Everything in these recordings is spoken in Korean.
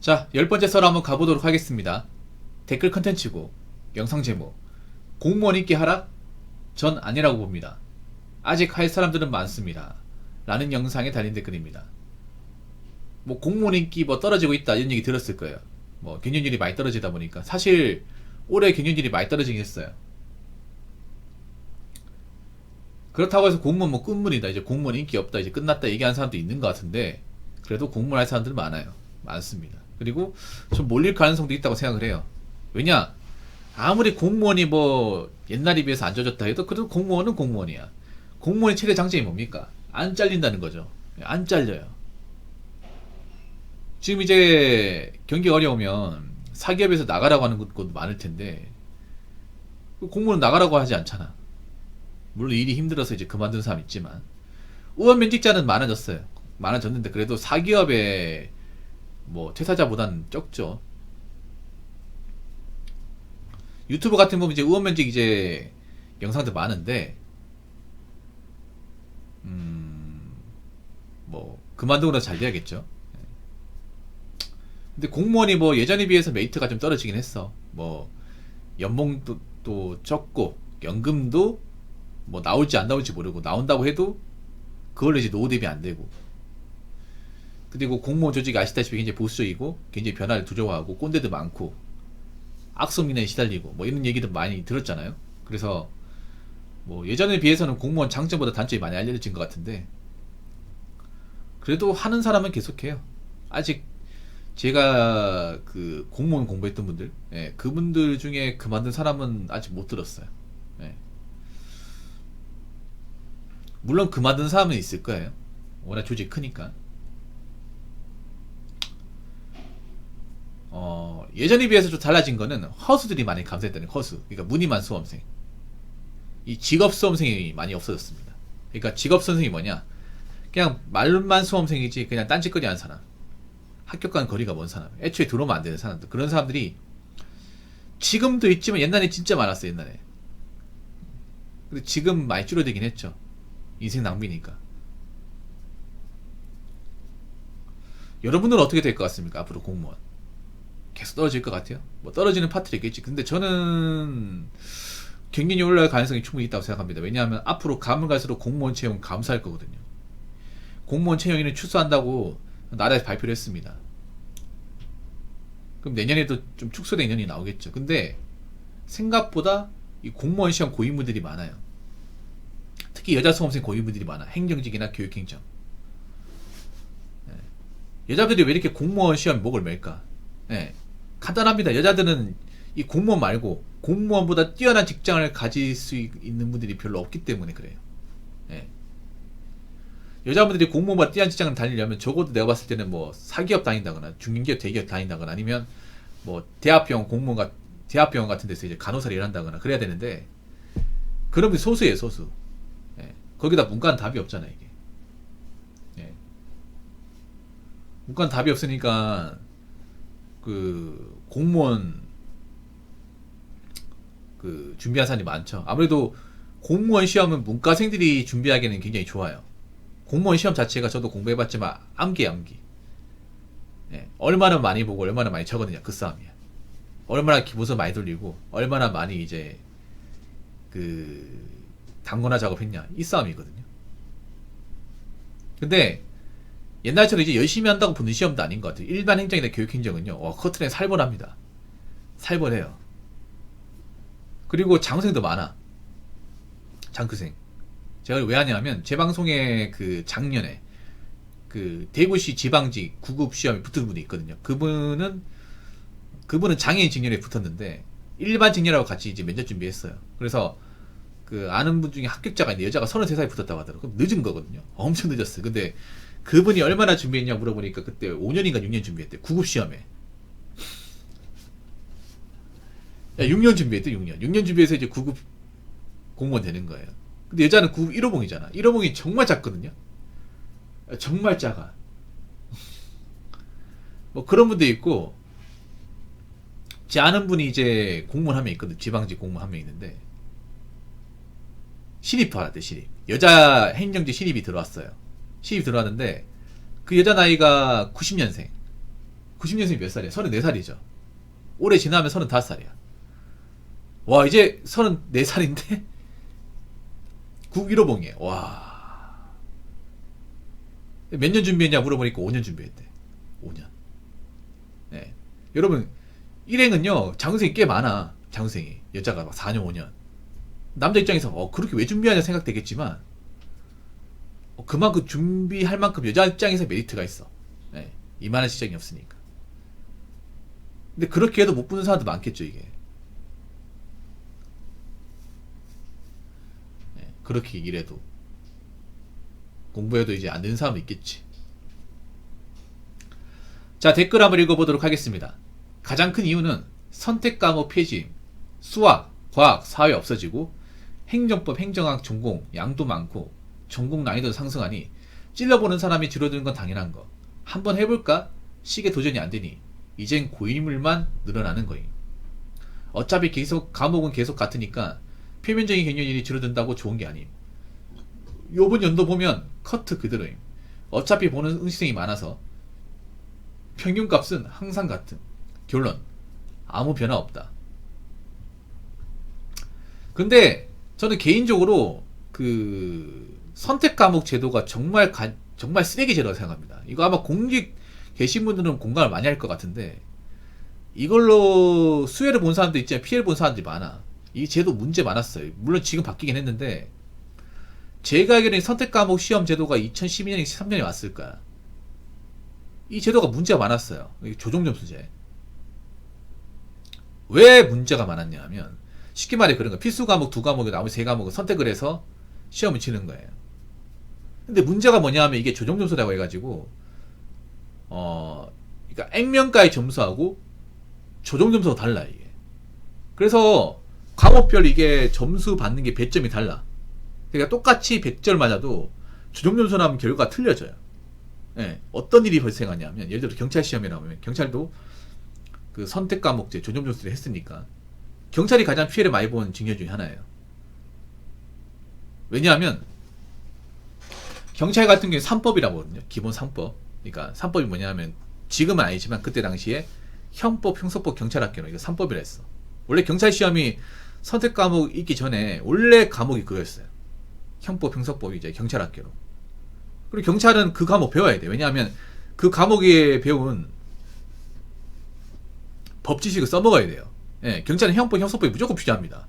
자, 10번째 썰 한번 가보도록 하겠습니다. 댓글 컨텐츠고 영상 제목 공무원 인기 하락? 전 아니라고 봅니다. 아직 할 사람들은 많습니다. 라는 영상에 달린 댓글입니다. 뭐 공무원 인기 뭐 떨어지고 있다 이런 얘기 들었을 거예요. 뭐 경쟁률이 많이 떨어지다 보니까 사실 올해 경쟁률이 많이 떨어지긴 했어요. 그렇다고 해서 공무원 뭐 끝물이다, 이제 공무원 인기 없다, 이제 끝났다 얘기하는 사람도 있는 것 같은데, 그래도 공무원 할 사람들은 많아요. 많습니다. 그리고 좀 몰릴 가능성도 있다고 생각을 해요. 왜냐, 아무리 공무원이 뭐 옛날에 비해서 안 좋아졌다 해도 그래도 공무원은 공무원이야. 공무원의 최대 장점이 뭡니까? 안 잘린다는 거죠. 안 잘려요. 지금 이제 경기가 어려우면 사기업에서 나가라고 하는 곳도 많을 텐데 공무원은 나가라고 하지 않잖아. 물론 일이 힘들어서 이제 그만둔 사람 있지만 의원 면직자는 많아졌어요. 많아졌는데 그래도 사기업의 뭐 퇴사자보다는 적죠. 유튜브 같은 거 보면 이제 의원 면직 이제 영상들 많은데 뭐 그만두고 나서 잘 돼야겠죠. 근데 공무원이 뭐 예전에 비해서 메리트가 좀 떨어지긴 했어. 뭐 연봉도 또 적고 연금도 뭐 나올지 안 나올지 모르고 나온다고 해도 그걸로 이제 노후 대비 안 되고, 그리고 공무원 조직이 아시다시피 굉장히 보수적이고 굉장히 변화를 두려워하고 꼰대도 많고 악성민에 시달리고 뭐 이런 얘기도 많이 들었잖아요. 그래서 뭐 예전에 비해서는 공무원 장점보다 단점이 많이 알려진 것 같은데 그래도 하는 사람은 계속해요. 아직 제가 그 공무원 공부했던 분들, 예, 그분들 중에 그만둔 사람은 아직 못 들었어요. 예. 물론 그만둔 사람은 있을 거예요. 워낙 조직이 크니까. 예전에 비해서 좀 달라진 거는 허수들이 많이 감소했다는 허수. 그러니까 무늬만 수험생. 이 직업 수험생이 많이 없어졌습니다. 그러니까 직업 수험생이 뭐냐? 그냥 말만 수험생이지 그냥 딴짓거리 하는 사람. 학교과는 거리가 먼 사람. 애초에 들어오면 안 되는 사람들. 그런 사람들이 지금도 있지만 옛날에 진짜 많았어요. 옛날에. 근데 지금 많이 줄어들긴 했죠. 인생 낭비니까. 여러분들은 어떻게 될 것 같습니까? 앞으로 공무원 계속 떨어질 것 같아요? 뭐 떨어지는 파트도 있겠지. 근데 저는 경쟁이 올라갈 가능성이 충분히 있다고 생각합니다. 왜냐하면 앞으로 가면 갈수록 공무원 채용 감소할 거거든요. 공무원 채용인을 축소한다고 나라에서 발표를 했습니다. 그럼 내년에도 좀 축소된 인원이 나오겠죠. 근데 생각보다 이 공무원 시험 고인물들이 많아요. 특히 여자 수험생 고인물들이 많아. 행정직이나 교육행정. 여자들이 왜 이렇게 공무원 시험 목을 맬까? 예, 간단합니다. 여자들은 이 공무원 말고 공무원보다 뛰어난 직장을 가질 수 있는 분들이 별로 없기 때문에 그래요. 예. 여자분들이 공무원보다 뛰어난 직장을 다니려면 적어도 내가 봤을 때는 뭐 사기업 다닌다거나 중견기업 대기업 다닌다거나 아니면 뭐 대학병원 공무원 대학병원 같은 데서 이제 간호사를 일한다거나 그래야 되는데 그런 분이 소수예요, 소수. 예. 거기다 문과는 답이 없잖아요, 이게. 예. 문과는 답이 없으니까 그 공무원 그 준비한 사람이 많죠. 아무래도 공무원 시험은 문과생들이 준비하기에는 굉장히 좋아요. 공무원 시험 자체가 저도 공부해봤지만 암기. 예, 얼마나 많이 보고 얼마나 많이 적었느냐 그 싸움이야. 얼마나 기본서 많이 돌리고 얼마나 많이 이제 그 단권화 작업했냐 이 싸움이거든요. 근데 옛날처럼 이제 열심히 한다고 붙는 시험도 아닌 것 같아요. 일반 행정이나 교육행정은요, 커트라인 살벌합니다. 살벌해요. 그리고 장생도 많아. 장크생. 제가 왜 하냐면 제 방송에 그 작년에 그 대구시 지방직 9급 시험에 붙은 분이 있거든요. 그분은 장애인 직렬에 붙었는데 일반 직렬하고 같이 이제 면접 준비했어요. 그래서 그 아는 분 중에 합격자가 있는데 여자가 33살에 붙었다고 하더라고요. 늦은 거거든요. 엄청 늦었어요. 근데 그분이 얼마나 준비했냐 물어보니까 그때 5년인가 6년 준비했대. 9급 시험에. 야, 6년 준비했대. 6년. 6년 준비해서 이제 9급 공무원 되는 거예요. 근데 여자는 9급 1호봉이잖아. 1호봉이 정말 작거든요. 정말 작아. 뭐 그런 분도 있고, 제 아는 분이 이제 공무원 한 명 있거든. 지방직 공무원 한 명 있는데 신입 받았대. 신입. 여자 행정직 신입이 들어왔어요. 신입 들어왔는데 그 여자 나이가 90년생. 90년생이 몇 살이야? 34살이죠. 올해 지나면 35살이야. 와, 이제 34살인데 국 1호봉이에요. 와. 몇 년 준비했냐 물어보니까 5년 준비했대. 5년. 네. 여러분, 일행은요, 장생이 꽤 많아. 장생이. 여자가 막 4년, 5년. 남자 입장에서, 그렇게 왜 준비하냐 생각되겠지만, 그만큼 준비할 만큼 여자 입장에서 메리트가 있어. 네. 이만한 시장이 없으니까. 근데 그렇게 해도 못 보는 사람도 많겠죠, 이게. 네. 그렇게 일해도. 공부해도 이제 안 되는 사람도 있겠지. 자, 댓글 한번 읽어보도록 하겠습니다. 가장 큰 이유는 선택 과목 폐지임, 수학, 과학, 사회 없어지고 행정법, 행정학 전공 양도 많고 전공 난이도 상승하니 찔러보는 사람이 줄어드는 건 당연한 거. 한번 해볼까? 시계 도전이 안 되니 이젠 고인물만 늘어나는 거임. 어차피 계속 과목은 계속 같으니까 표면적인 경영일이 줄어든다고 좋은 게 아님. 요번 연도 보면 커트 그대로임. 어차피 보는 응시생이 많아서 평균값은 항상 같은. 결론, 아무 변화 없다. 근데 저는 개인적으로 그 선택 과목 제도가 정말 쓰레기 제도라고 생각합니다. 이거 아마 공직 계신 분들은 공감을 많이 할 것 같은데, 이걸로 수혜를 본 사람도 있지만 피해를 본 사람들이 많아. 이 제도 문제 많았어요. 물론 지금 바뀌긴 했는데, 제가 알기로는 선택 과목 시험 제도가 2012년에 13년에 왔을 거야. 이 제도가 문제가 많았어요. 조종점수제. 왜 문제가 많았냐 하면, 쉽게 말해 그런 거. 필수 과목 2과목에 나머지 3과목은 선택을 해서 시험을 치는 거예요. 근데 문제가 뭐냐 하면 이게 조종점수라고 해가지고, 그러니까 액면가의 점수하고 조종점수가 달라, 이게. 그래서 과목별 이게 점수 받는 게 배점이 달라. 그러니까 똑같이 100점 맞아도 조종점수 나오면 결과가 틀려져요. 예, 어떤 일이 발생하냐면, 예를 들어 경찰 시험이라고 하면 경찰도 그 선택 과목제 조종점수를 했으니까 경찰이 가장 피해를 많이 본 직렬 중에 하나예요. 왜냐하면 경찰 같은 경우에 3법이라고 하거든요. 기본 3법. 그러니까 3법이 뭐냐면, 지금은 아니지만 그때 당시에 형법, 형사법, 경찰학교로 이거 3법이라 했어. 원래 경찰 시험이 선택 과목 있기 전에 원래 과목이 그거였어요. 형법, 형사법이 이제 경찰학교로. 그리고 경찰은 그 과목 배워야 돼. 왜냐하면 그 과목에 배운 법 지식을 써먹어야 돼요. 예, 경찰은 형법, 형사법이 무조건 필요합니다.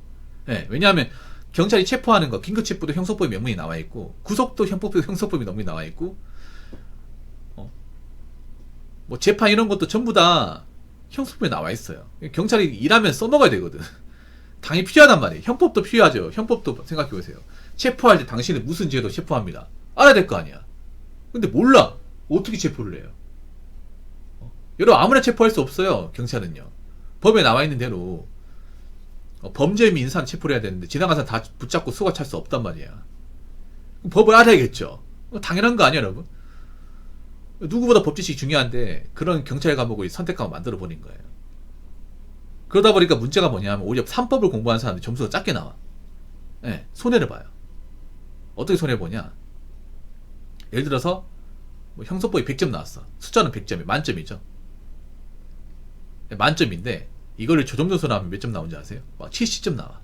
예, 왜냐하면 경찰이 체포하는 거, 긴급 체포도 형사법이 명문이 나와 있고, 구속도 형사법이 명문이 나와 있고, 뭐 재판 이런 것도 전부 다 형사법에 나와 있어요. 경찰이 일하면 써먹어야 되거든. 당연히 필요하단 말이에요. 형법도 필요하죠. 형법도 생각해 보세요. 체포할 때 당신은 무슨 죄로 체포합니다. 알아야 될 거 아니야. 근데 몰라. 어떻게 체포를 해요? 여러분, 아무나 체포할 수 없어요. 경찰은요. 법에 나와 있는 대로 범죄 혐의 인사는 체포를 해야 되는데 지나가서 다 붙잡고 수가 찰 수 없단 말이야. 법을 알아야겠죠. 당연한 거 아니야, 여러분? 누구보다 법지식이 중요한데 그런 경찰 과목을 선택 과목 만들어 버린 거예요. 그러다 보니까 문제가 뭐냐면, 오히려 3법을 공부하는 사람들이 점수가 작게 나와. 네, 손해를 봐요. 어떻게 손해 보냐? 예를 들어서 뭐 형사법이 100점 나왔어. 숫자는 100점이 만점이죠. 만점인데 이거를 조정점수 나오면 몇 점 나오는지 아세요? 막 70점 나와.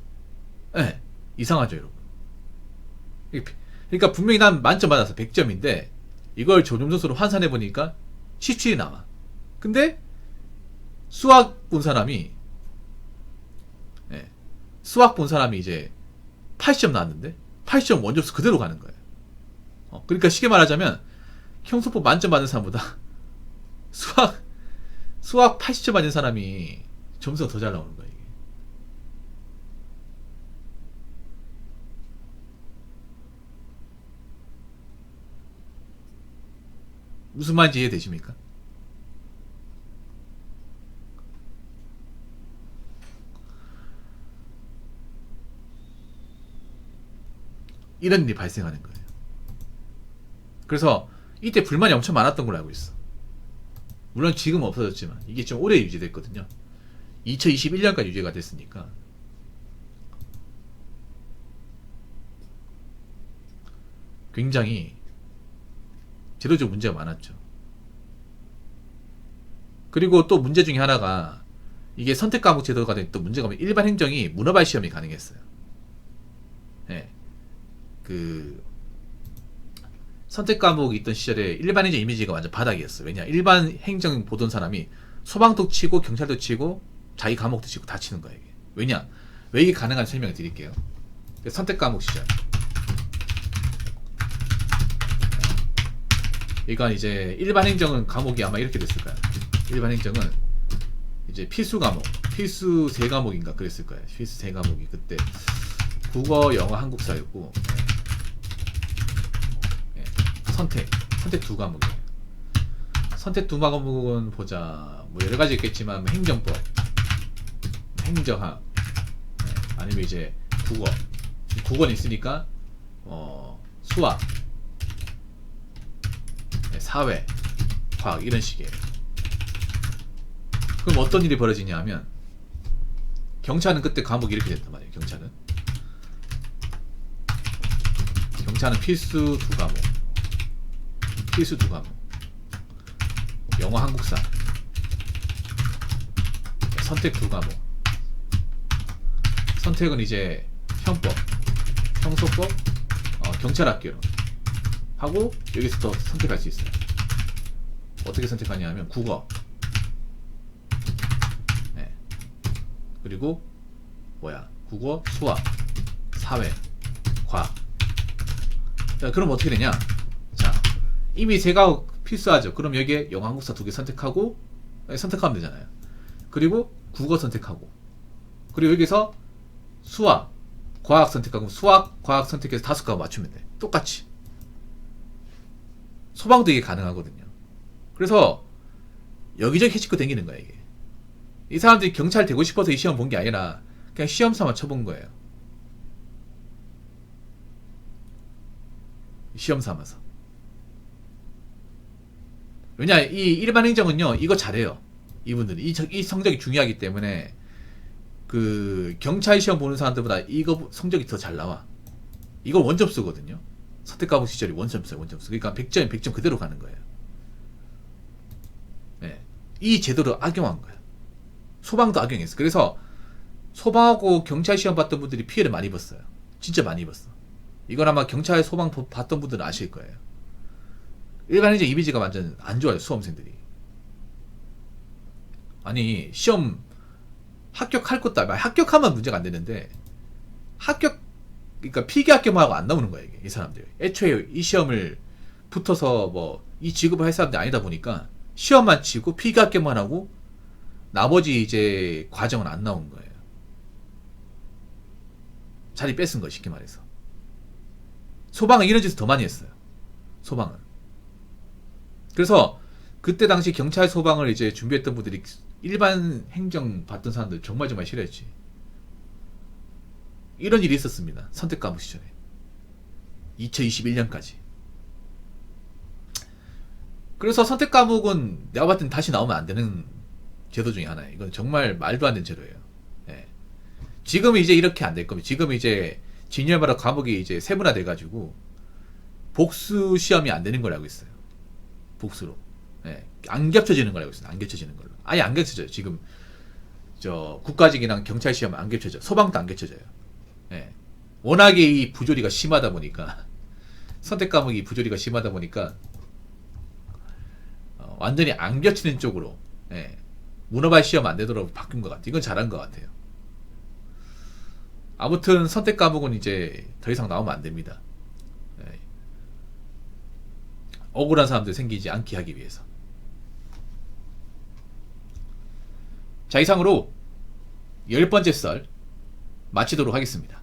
네, 이상하죠, 여러분. 그러니까 분명히 난 만점 받아서 100점인데 이걸 조정점수로 환산해 보니까 17이 나와. 근데 수학 본 사람이 수학 본 사람이 이제 80점 나왔는데 80점 원점수 그대로 가는 거예요. 그러니까 쉽게 말하자면 형사법 만점 받은 사람보다 수학 80점 받은 사람이 점수가 더 잘 나오는 거예요, 이게. 무슨 말인지 이해되십니까? 이런 일이 발생하는 거예요. 그래서 이때 불만이 엄청 많았던 걸로 알고 있어. 물론 지금은 없어졌지만 이게 좀 오래 유지됐거든요. 2021년까지 유지가 됐으니까. 굉장히 제도적 문제가 많았죠. 그리고 또 문제 중에 하나가 이게 선택 과목 제도가 된 또 문제가 뭐냐면 일반 행정이 문어발 시험이 가능했어요. 예. 그 선택 과목이 있던 시절에 일반 행정 이미지가 완전 바닥이었어요. 왜냐? 일반 행정 보던 사람이 소방도 치고 경찰도 치고 자기 과목도 치고 다 치는 거예요. 이게. 왜냐? 왜 이게 가능한 설명을 드릴게요. 선택 과목 시절. 이건 이제 일반 행정은 과목이 아마 이렇게 됐을 거예요. 일반 행정은 이제 필수 과목, 필수 세 과목인가 그랬을 거예요. 필수 세 과목이 그때 국어, 영어, 한국사였고 선택 두 과목이에요. 선택 두 과목은 보자. 뭐 여러 가지 있겠지만 행정법, 행정학, 아니면 이제 국어는 있으니까 수학, 사회, 과학 이런 식이에요. 그럼 어떤 일이 벌어지냐 하면 경찰은 그때 과목이 이렇게 됐단 말이에요. 경찰은 필수 두 과목, 영어, 한국사, 선택 두 과목. 선택은 이제 형법, 형소법, 경찰학교 하고 여기서 더 선택할 수 있어요. 어떻게 선택하냐 하면 국어, 그리고 국어, 수학, 사회, 과학. 자, 그럼 어떻게 되냐? 자, 이미 세 과목 필수하죠. 그럼 여기에 영어, 한국사 두 개 선택하고 선택하면 되잖아요. 그리고 국어 선택하고, 그리고 여기서 수학, 과학 선택하고 수학, 과학 선택해서 5과목 맞추면 돼. 똑같이. 소방도 이게 가능하거든요. 그래서 여기저기 해치고 다니는 거야 이게. 이 사람들이 경찰 되고 싶어서 이 시험 본 게 아니라 그냥 시험 삼아 쳐본 거예요. 시험 삼아서. 왜냐, 이 일반 행정은요 이거 잘해요. 이분들이 이 성적이 중요하기 때문에 그 경찰 시험 보는 사람들보다 이거 성적이 더 잘 나와. 이거 원점수거든요. 선택 과목 시절이 원점수. 그러니까 100점 100점 그대로 가는 거예요. 네. 이 제도를 악용한 거예요. 소방도 악용했어. 그래서 소방하고 경찰 시험 봤던 분들이 피해를 많이 입었어요. 진짜 많이 입었어. 이건 아마 경찰 소방 봤던 분들은 아실 거예요. 일반 행정 이미지가 완전 안 좋아요. 수험생들이. 아니 시험 합격할 것도 아니고 합격하면 문제가 안 되는데 그러니까 필기 합격만 하고 안 나오는 거야 이게. 이 사람들 애초에 이 시험을 붙어서 뭐 이 직업을 할 사람들이 아니다 보니까 시험만 치고 필기 합격만 하고 나머지 이제 과정은 안 나온 거예요. 자리 뺏은 거예요 쉽게 말해서. 소방은 이런 짓을 더 많이 했어요. 소방은. 그래서 그때 당시 경찰 소방을 이제 준비했던 분들이 일반 행정 받던 사람들 정말 싫어했지. 이런 일이 있었습니다. 선택 과목 시절에. 2021년까지. 그래서 선택 과목은 내가 봤을 땐 다시 나오면 안 되는 제도 중에 하나예요. 이건 정말 말도 안 되는 제도예요. 예. 지금은 이제 이렇게 안 될 겁니다. 지금은 이제 진열마다 과목이 이제 세분화 돼가지고 복수 시험이 안 되는 걸 알고 있어요. 복수로. 예. 안 겹쳐지는 걸 알고 있어요. 안 겹쳐지는 걸로. 아예 안 겹쳐져요. 지금 저 국가직이랑 경찰 시험 안 겹쳐져. 소방도 안 겹쳐져요. 예. 워낙에 이 부조리가 심하다 보니까 선택 과목이 부조리가 심하다 보니까 완전히 안 겹치는 쪽으로 문어발 시험 안 되도록 바뀐 것 같아요. 이건 잘한 것 같아요. 아무튼 선택 과목은 이제 더 이상 나오면 안 됩니다. 억울한 사람들 생기지 않게 하기 위해서. 자, 이상으로 10번째 썰 마치도록 하겠습니다.